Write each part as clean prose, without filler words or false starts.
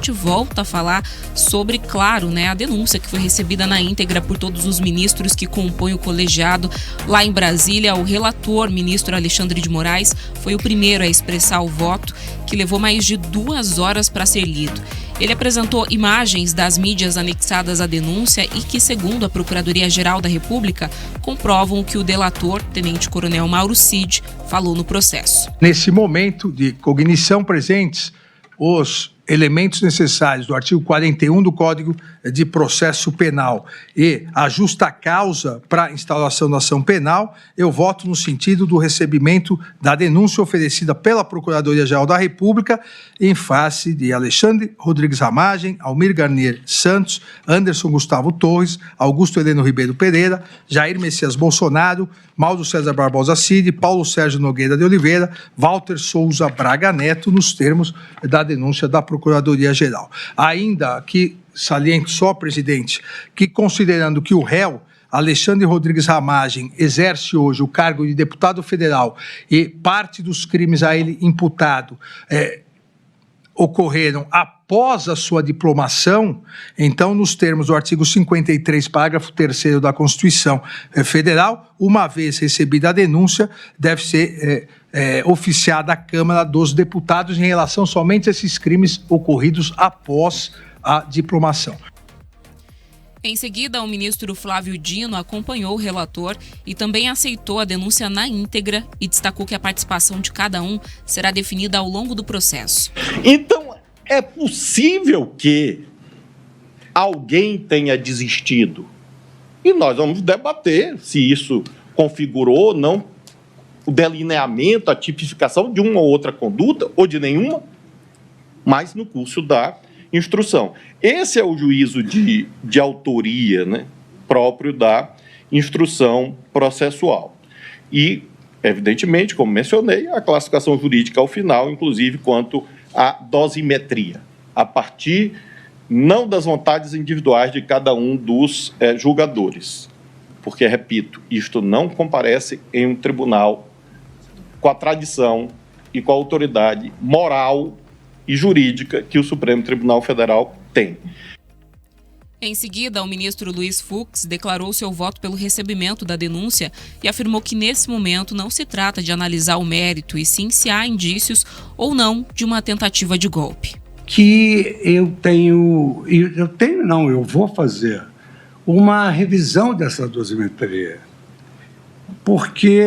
gente volta a falar sobre, claro, a denúncia que foi recebida na íntegra por todos os ministros que compõem o colegiado lá em Brasília. O relator, ministro Alexandre de Moraes, foi o primeiro a expressar o voto, que levou mais de 2 horas para ser lido. Ele apresentou imagens das mídias anexadas à denúncia e que, segundo a Procuradoria-Geral da República, comprovam o que o delator, tenente-coronel Mauro Cid, falou no processo. Nesse momento de cognição presentes os elementos necessários do artigo 41 do Código de Processo Penal e a justa causa para a instauração da ação penal, eu voto no sentido do recebimento da denúncia oferecida pela Procuradoria-Geral da República em face de Alexandre Rodrigues Ramagem, Almir Garnier Santos, Anderson Gustavo Torres, Augusto Heleno Ribeiro Pereira, Jair Messias Bolsonaro, Mauro César Barbosa Cid, Paulo Sérgio Nogueira de Oliveira, Walter Souza Braga Neto, nos termos da denúncia da Procuradoria-Geral. Ainda que saliento só, presidente, que considerando que o réu Alexandre Rodrigues Ramagem exerce hoje o cargo de deputado federal e parte dos crimes a ele imputado ocorreram após a sua diplomação, então, nos termos do artigo 53, parágrafo 3º da Constituição Federal, uma vez recebida a denúncia, deve ser oficiada à Câmara dos Deputados em relação somente a esses crimes ocorridos após a diplomação. Em seguida, o ministro Flávio Dino acompanhou o relator e também aceitou a denúncia na íntegra e destacou que a participação de cada um será definida ao longo do processo. Então, é possível que alguém tenha desistido. E nós vamos debater se isso configurou ou não o delineamento, a tipificação de uma ou outra conduta, ou de nenhuma, mas no curso da instrução. Esse é o juízo de autoria, próprio da instrução processual. E, evidentemente, como mencionei, a classificação jurídica ao final, inclusive quanto à dosimetria, a partir não das vontades individuais de cada um dos julgadores. Porque, repito, isto não comparece em um tribunal com a tradição e com a autoridade moral e jurídica que o Supremo Tribunal Federal tem. Em seguida, o ministro Luiz Fux declarou seu voto pelo recebimento da denúncia e afirmou que, nesse momento, não se trata de analisar o mérito e sim se há indícios ou não de uma tentativa de golpe. Eu vou fazer uma revisão dessa dosimetria, porque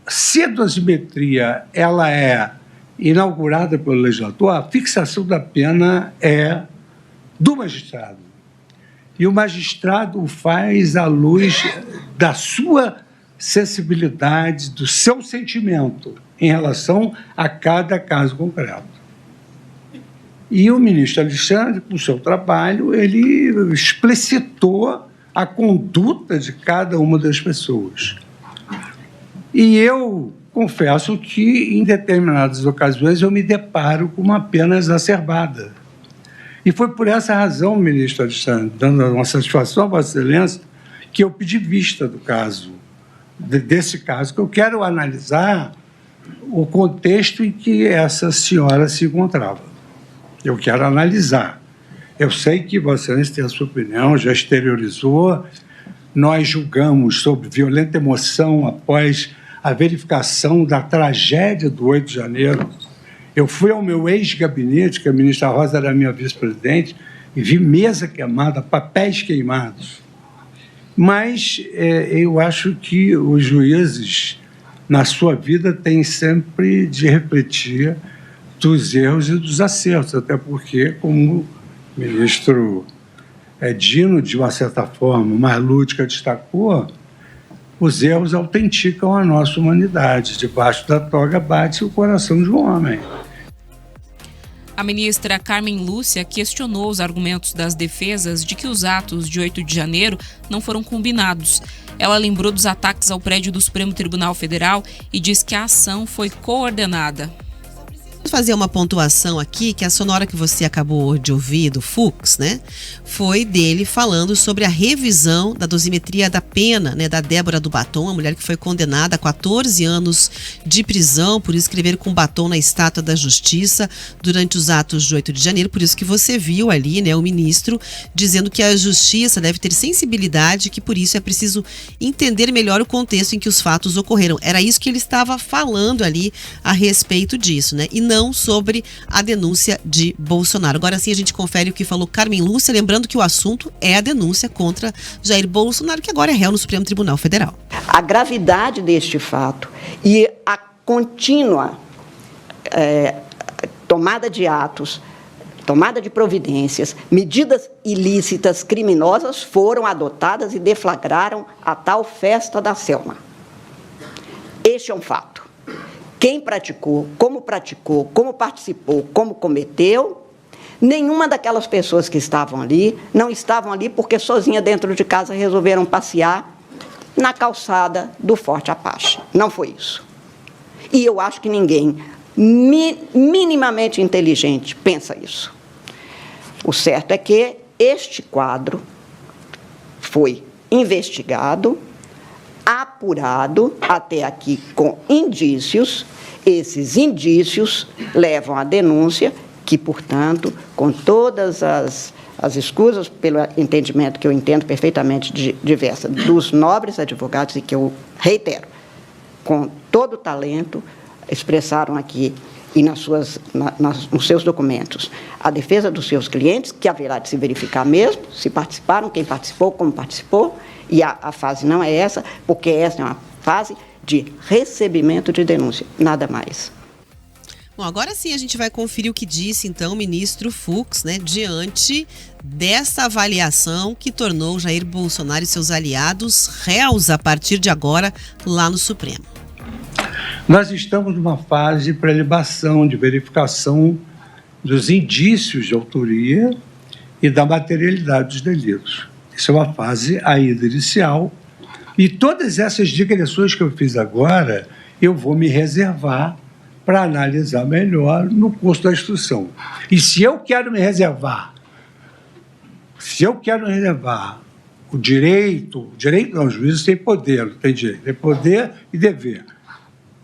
se a dosimetria ela é inaugurada pelo legislador, a fixação da pena é do magistrado. E o magistrado o faz à luz da sua sensibilidade, do seu sentimento em relação a cada caso concreto. E o ministro Alexandre, com o seu trabalho, ele explicitou a conduta de cada uma das pessoas. E eu confesso que, em determinadas ocasiões, eu me deparo com uma pena exacerbada. E foi por essa razão, ministro Alexandre, dando uma satisfação a Vossa Excelência, que eu pedi vista do caso, desse caso, que eu quero analisar o contexto em que essa senhora se encontrava. Eu quero analisar. Eu sei que Vossa Excelência tem a sua opinião, já exteriorizou. Nós julgamos sob violenta emoção após a verificação da tragédia do 8 de janeiro. Eu fui ao meu ex-gabinete, que a ministra Rosa era minha vice-presidente, e vi mesa queimada, papéis queimados. Mas eu acho que os juízes, na sua vida, têm sempre de refletir dos erros e dos acertos, até porque, como o ministro Dino, de uma certa forma, mais lúdica, destacou, os erros autenticam a nossa humanidade. Debaixo da toga bate o coração de um homem. A ministra Carmen Lúcia questionou os argumentos das defesas de que os atos de 8 de janeiro não foram combinados. Ela lembrou dos ataques ao prédio do Supremo Tribunal Federal e diz que a ação foi coordenada. Fazer uma pontuação aqui, que a sonora que você acabou de ouvir do Fux, né, foi dele falando sobre a revisão da dosimetria da pena, né, da Débora do Batom, a mulher que foi condenada a 14 anos de prisão por escrever com batom na Estátua da Justiça durante os atos de 8 de janeiro. Por isso que você viu ali, né, o ministro dizendo que a justiça deve ter sensibilidade, que por isso é preciso entender melhor o contexto em que os fatos ocorreram. Era isso que ele estava falando ali a respeito disso, né? E não sobre a denúncia de Bolsonaro. Agora sim a gente confere o que falou Carmen Lúcia, lembrando que o assunto é a denúncia contra Jair Bolsonaro, que agora é réu no Supremo Tribunal Federal. A gravidade deste fato e a contínua tomada de atos, tomada de providências, medidas ilícitas, criminosas foram adotadas e deflagraram a tal festa da Selma. Este é um fato. Quem praticou, como participou, como cometeu, nenhuma daquelas pessoas que estavam ali, não estavam ali porque sozinha dentro de casa resolveram passear na calçada do Forte Apache. Não foi isso. E eu acho que ninguém minimamente inteligente pensa isso. O certo é que este quadro foi investigado, apurado até aqui com indícios. Esses indícios levam à denúncia que, portanto, com todas as escusas pelo entendimento que eu entendo perfeitamente diversa dos nobres advogados e que eu reitero, com todo o talento, expressaram aqui e nos seus documentos a defesa dos seus clientes, que haverá de se verificar mesmo, se participaram, quem participou, como participou, e a fase não é essa, porque essa é uma fase de recebimento de denúncia, nada mais. Bom, agora sim a gente vai conferir o que disse, então, o ministro Fux, né, diante dessa avaliação que tornou Jair Bolsonaro e seus aliados réus a partir de agora lá no Supremo. Nós estamos numa fase de prelibação, de verificação dos indícios de autoria e da materialidade dos delitos. Isso é uma fase ainda inicial. E todas essas digressões que eu fiz agora, eu vou me reservar para analisar melhor no curso da instrução. E se eu quero me reservar o direito não, os juízes têm poder, não tem direito, tem poder e dever.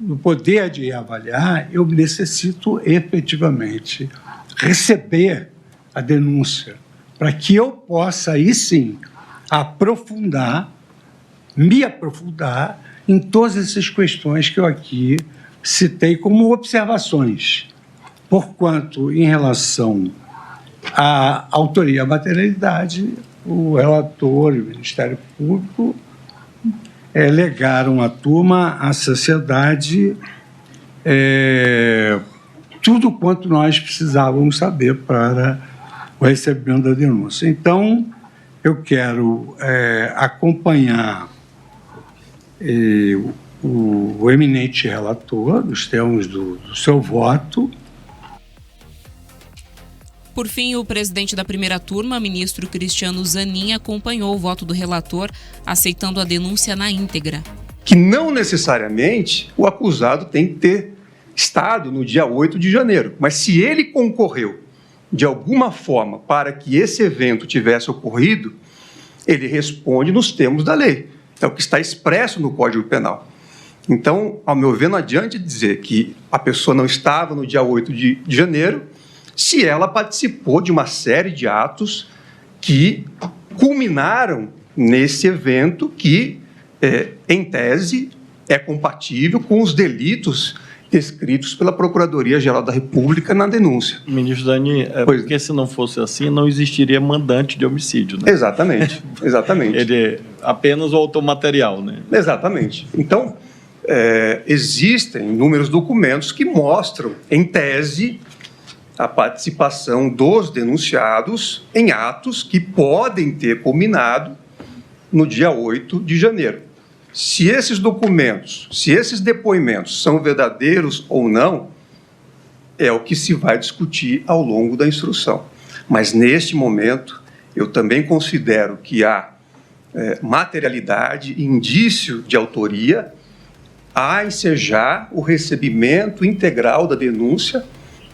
No poder de avaliar, eu necessito efetivamente receber a denúncia, para que eu possa, aí sim, me aprofundar em todas essas questões que eu aqui citei como observações. Porquanto, em relação à autoria e à materialidade, o relator e o Ministério Público legaram à turma, à sociedade, tudo quanto nós precisávamos saber para o recebimento da denúncia. Então, eu quero acompanhar o eminente relator, nos termos do seu voto. Por fim, o presidente da primeira turma, ministro Cristiano Zanin, acompanhou o voto do relator, aceitando a denúncia na íntegra. Que não necessariamente o acusado tem que ter estado no dia 8 de janeiro, mas se ele concorreu de alguma forma para que esse evento tivesse ocorrido, ele responde nos termos da lei. É o que está expresso no Código Penal. Então, ao meu ver, não adianta dizer que a pessoa não estava no dia 8 de janeiro se ela participou de uma série de atos que culminaram nesse evento que, em tese, é compatível com os delitos descritos pela Procuradoria-Geral da República na denúncia. Ministro Zanin, porque se não fosse assim, não existiria mandante de homicídio, né? Exatamente, exatamente. Ele é apenas o autor material, né? Exatamente. Então, existem inúmeros documentos que mostram, em tese, a participação dos denunciados em atos que podem ter culminado no dia 8 de janeiro. Se esses documentos, se esses depoimentos são verdadeiros ou não, é o que se vai discutir ao longo da instrução. Mas, neste momento, eu também considero que há materialidade e indício de autoria a ensejar o recebimento integral da denúncia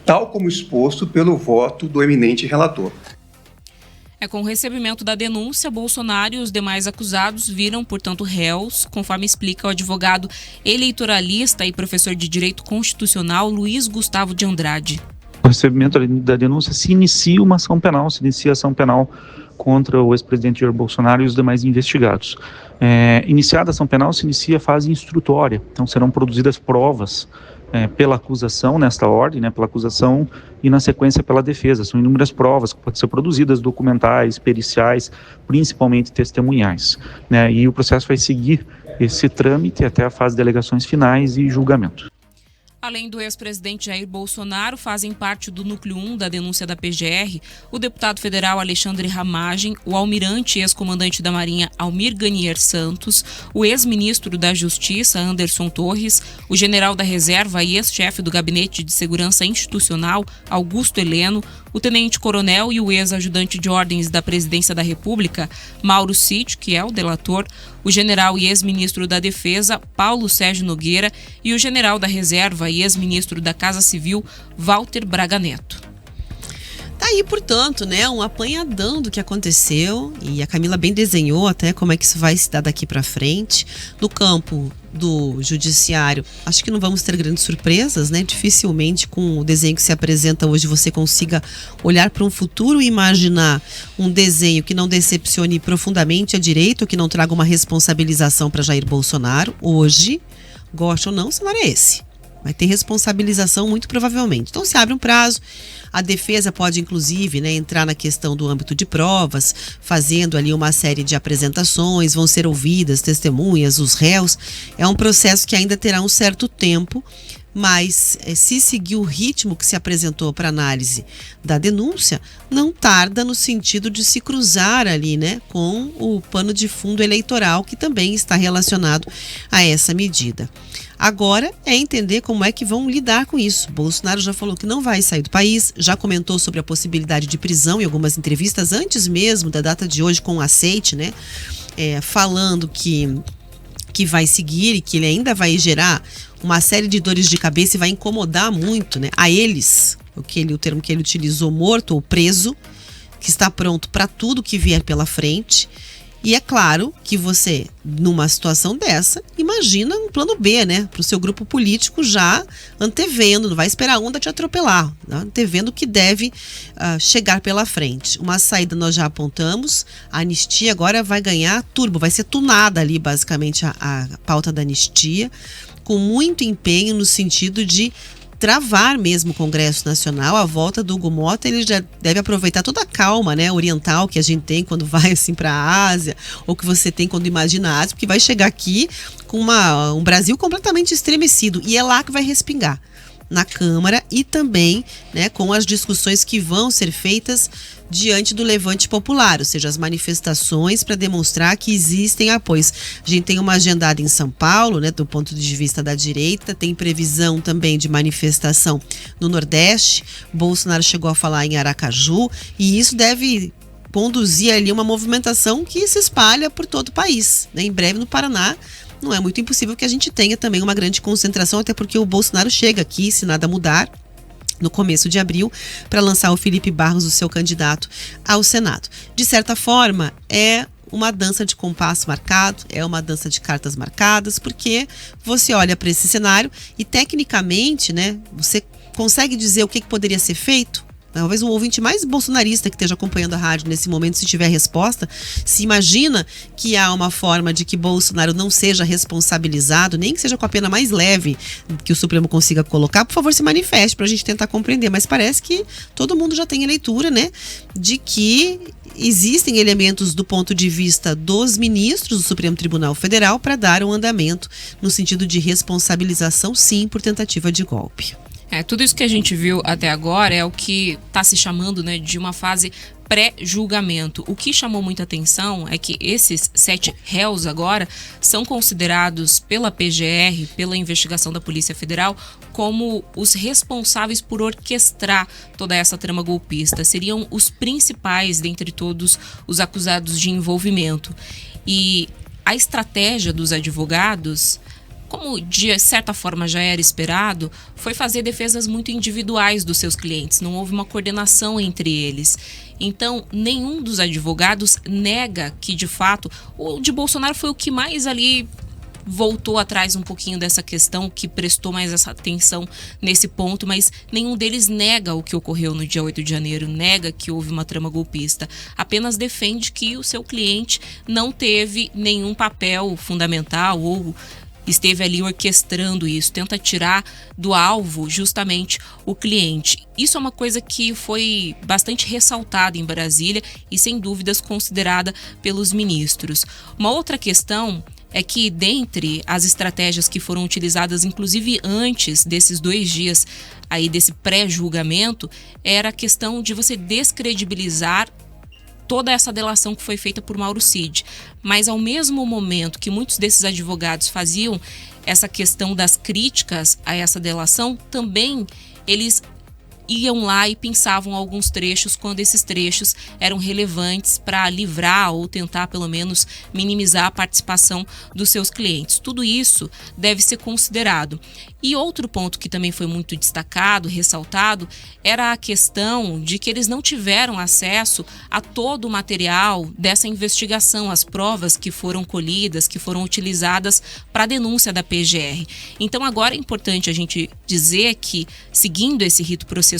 tal como exposto pelo voto do eminente relator. Com o recebimento da denúncia, Bolsonaro e os demais acusados viram, portanto, réus, conforme explica o advogado eleitoralista e professor de Direito Constitucional Luiz Gustavo de Andrade. O recebimento da denúncia se inicia ação penal contra o ex-presidente Jair Bolsonaro e os demais investigados. Iniciada a ação penal, se inicia a fase instrutória, então serão produzidas provas pela acusação, nesta ordem, pela acusação e na sequência pela defesa. São inúmeras provas que podem ser produzidas, documentais, periciais, principalmente testemunhais. E o processo vai seguir esse trâmite até a fase de alegações finais e julgamento. Além do ex-presidente Jair Bolsonaro, fazem parte do núcleo 1 da denúncia da PGR o deputado federal Alexandre Ramagem, o almirante e ex-comandante da Marinha Almir Ganier Santos, o ex-ministro da Justiça Anderson Torres, o general da Reserva e ex-chefe do Gabinete de Segurança Institucional Augusto Heleno, o tenente-coronel e o ex-ajudante de ordens da Presidência da República Mauro Cid, que é o delator, o general e ex-ministro da Defesa Paulo Sérgio Nogueira e o general da Reserva e ex-ministro da Casa Civil Walter Braga Neto. Tá aí, portanto, um apanhadão do que aconteceu, e a Camila bem desenhou até como é que isso vai se dar daqui para frente. No campo do judiciário, acho que não vamos ter grandes surpresas, Dificilmente com o desenho que se apresenta hoje você consiga olhar para um futuro e imaginar um desenho que não decepcione profundamente a direita, ou que não traga uma responsabilização para Jair Bolsonaro. Hoje, gosta ou não, o cenário é esse. Vai ter responsabilização muito provavelmente. Então se abre um prazo, a defesa pode inclusive entrar na questão do âmbito de provas, fazendo ali uma série de apresentações, vão ser ouvidas testemunhas, os réus. É um processo que ainda terá um certo tempo, mas se seguir o ritmo que se apresentou para análise da denúncia, não tarda no sentido de se cruzar ali, com o pano de fundo eleitoral que também está relacionado a essa medida. Agora é entender como é que vão lidar com isso. Bolsonaro já falou que não vai sair do país, já comentou sobre a possibilidade de prisão em algumas entrevistas antes mesmo da data de hoje com o aceite, falando que vai seguir e que ele ainda vai gerar uma série de dores de cabeça e vai incomodar muito, a eles, o termo que ele utilizou, morto ou preso, que está pronto para tudo que vier pela frente. E é claro que você, numa situação dessa, imagina um plano B, para o seu grupo político já antevendo, não vai esperar a onda te atropelar, antevendo o que deve chegar pela frente. Uma saída nós já apontamos, a anistia agora vai ganhar turbo, vai ser tunada ali basicamente a pauta da anistia, com muito empenho no sentido de travar mesmo o Congresso Nacional. A volta do Hugo Mota, ele já deve aproveitar toda a calma oriental que a gente tem quando vai assim para a Ásia, ou que você tem quando imagina a Ásia, porque vai chegar aqui com um Brasil completamente estremecido, e é lá que vai respingar, na Câmara, e também com as discussões que vão ser feitas diante do levante popular, ou seja, as manifestações para demonstrar que existem apoios. A gente tem uma agendada em São Paulo, do ponto de vista da direita, tem previsão também de manifestação no Nordeste. Bolsonaro chegou a falar em Aracaju, e isso deve conduzir ali uma movimentação que se espalha por todo o país. Em breve no Paraná, não é muito impossível que a gente tenha também uma grande concentração, até porque o Bolsonaro chega aqui, se nada mudar, no começo de abril, para lançar o Felipe Barros, o seu candidato ao Senado. De certa forma, é uma dança de compasso marcado, é uma dança de cartas marcadas, porque você olha para esse cenário e, tecnicamente, você consegue dizer o que poderia ser feito? Talvez um ouvinte mais bolsonarista que esteja acompanhando a rádio nesse momento, se tiver resposta, se imagina que há uma forma de que Bolsonaro não seja responsabilizado, nem que seja com a pena mais leve que o Supremo consiga colocar, por favor, se manifeste para a gente tentar compreender. Mas parece que todo mundo já tem a leitura, de que existem elementos do ponto de vista dos ministros do Supremo Tribunal Federal para dar um andamento no sentido de responsabilização, sim, por tentativa de golpe. Tudo isso que a gente viu até agora é o que está se chamando de uma fase pré-julgamento. O que chamou muita atenção é que esses 7 réus agora são considerados pela PGR, pela investigação da Polícia Federal, como os responsáveis por orquestrar toda essa trama golpista. Seriam os principais dentre todos os acusados de envolvimento. E a estratégia dos advogados como de certa forma já era esperado, foi fazer defesas muito individuais dos seus clientes. Não houve uma coordenação entre eles. Então, nenhum dos advogados nega que, de fato, o de Bolsonaro foi o que mais ali voltou atrás um pouquinho dessa questão, que prestou mais essa atenção nesse ponto, mas nenhum deles nega o que ocorreu no dia 8 de janeiro, nega que houve uma trama golpista, apenas defende que o seu cliente não teve nenhum papel fundamental ou esteve ali orquestrando isso, tenta tirar do alvo justamente o cliente. Isso é uma coisa que foi bastante ressaltada em Brasília e sem dúvidas considerada pelos ministros. Uma outra questão é que, dentre as estratégias que foram utilizadas, inclusive antes desses 2 dias aí desse pré-julgamento, era a questão de você descredibilizar toda essa delação que foi feita por Mauro Cid. Mas, ao mesmo momento que muitos desses advogados faziam essa questão das críticas a essa delação, também eles iam lá e pensavam alguns trechos quando esses trechos eram relevantes para livrar ou tentar, pelo menos, minimizar a participação dos seus clientes. Tudo isso deve ser considerado. E outro ponto que também foi muito destacado, ressaltado, era a questão de que eles não tiveram acesso a todo o material dessa investigação, as provas que foram colhidas, que foram utilizadas para a denúncia da PGR. Então, agora é importante a gente dizer que, seguindo esse rito processual,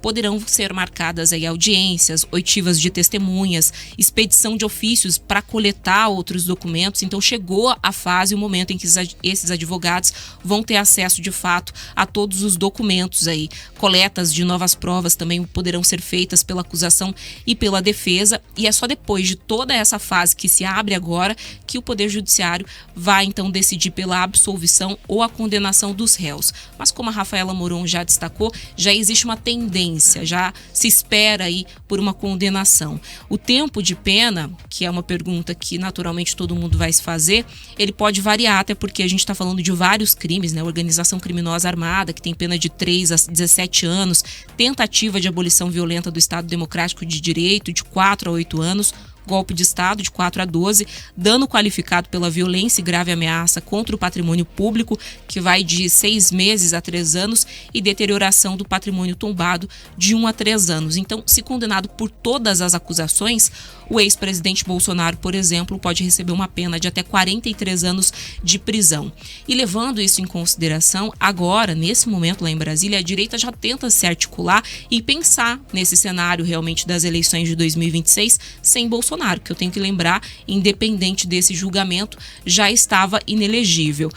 poderão ser marcadas aí audiências, oitivas de testemunhas, expedição de ofícios para coletar outros documentos. Então chegou a fase, o momento em que esses advogados vão ter acesso de fato a todos os documentos aí. Coletas de novas provas também poderão ser feitas pela acusação e pela defesa, e é só depois de toda essa fase que se abre agora que o Poder Judiciário vai então decidir pela absolvição ou a condenação dos réus. Mas como a Rafaela Moron já destacou, já existe uma tendência, já se espera aí por uma condenação. O tempo de pena, que é uma pergunta que naturalmente todo mundo vai se fazer, ele pode variar, até porque a gente está falando de vários crimes, né? Organização criminosa armada, que tem pena de 3 a 17 anos, tentativa de abolição violenta do Estado Democrático de Direito, de 4 a 8 anos, golpe de Estado, de 4 a 12, dano qualificado pela violência e grave ameaça contra o patrimônio público, que vai de 6 meses a 3 anos, e deterioração do patrimônio tombado, de 1 a 3 anos. Então, se condenado por todas as acusações, o ex-presidente Bolsonaro, por exemplo, pode receber uma pena de até 43 anos de prisão. E levando isso em consideração, agora, nesse momento lá em Brasília, a direita já tenta se articular e pensar nesse cenário realmente das eleições de 2026 sem Bolsonaro, que eu tenho que lembrar, independente desse julgamento, já estava inelegível.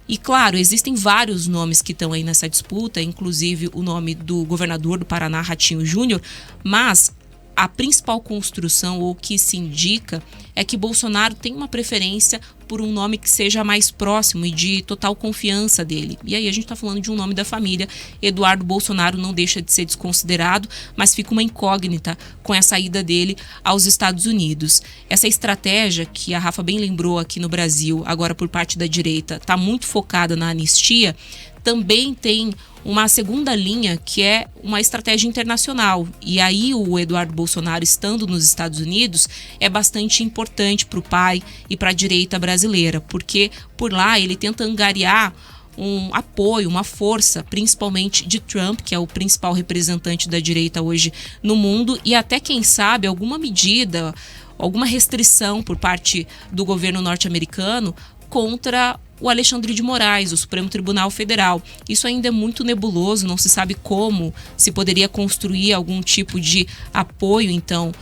E claro, existem vários nomes que estão aí nessa disputa, inclusive o nome do governador do Paraná, Ratinho Júnior, mas a principal construção, ou que se indica, é que Bolsonaro tem uma preferência por um nome que seja mais próximo e de total confiança dele. E aí a gente está falando de um nome da família. Eduardo Bolsonaro não deixa de ser desconsiderado, mas fica uma incógnita com essa ida dele aos Estados Unidos. Essa estratégia, que a Rafa bem lembrou aqui no Brasil, agora por parte da direita, está muito focada na anistia, também tem uma segunda linha, que é uma estratégia internacional. E aí o Eduardo Bolsonaro, estando nos Estados Unidos, é bastante importante para o pai e para a direita brasileira, porque por lá ele tenta angariar um apoio, uma força, principalmente de Trump, que é o principal representante da direita hoje no mundo, e até, quem sabe, alguma medida, alguma restrição por parte do governo norte-americano contra o Alexandre de Moraes, o Supremo Tribunal Federal. Isso ainda é muito nebuloso, não se sabe como se poderia construir algum tipo de apoio, então,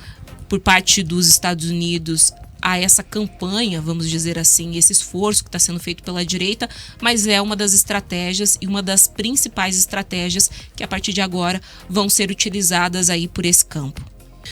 por parte dos Estados Unidos a essa campanha, vamos dizer assim, esse esforço que está sendo feito pela direita, mas é uma das estratégias e uma das principais estratégias que a partir de agora vão ser utilizadas aí por esse campo.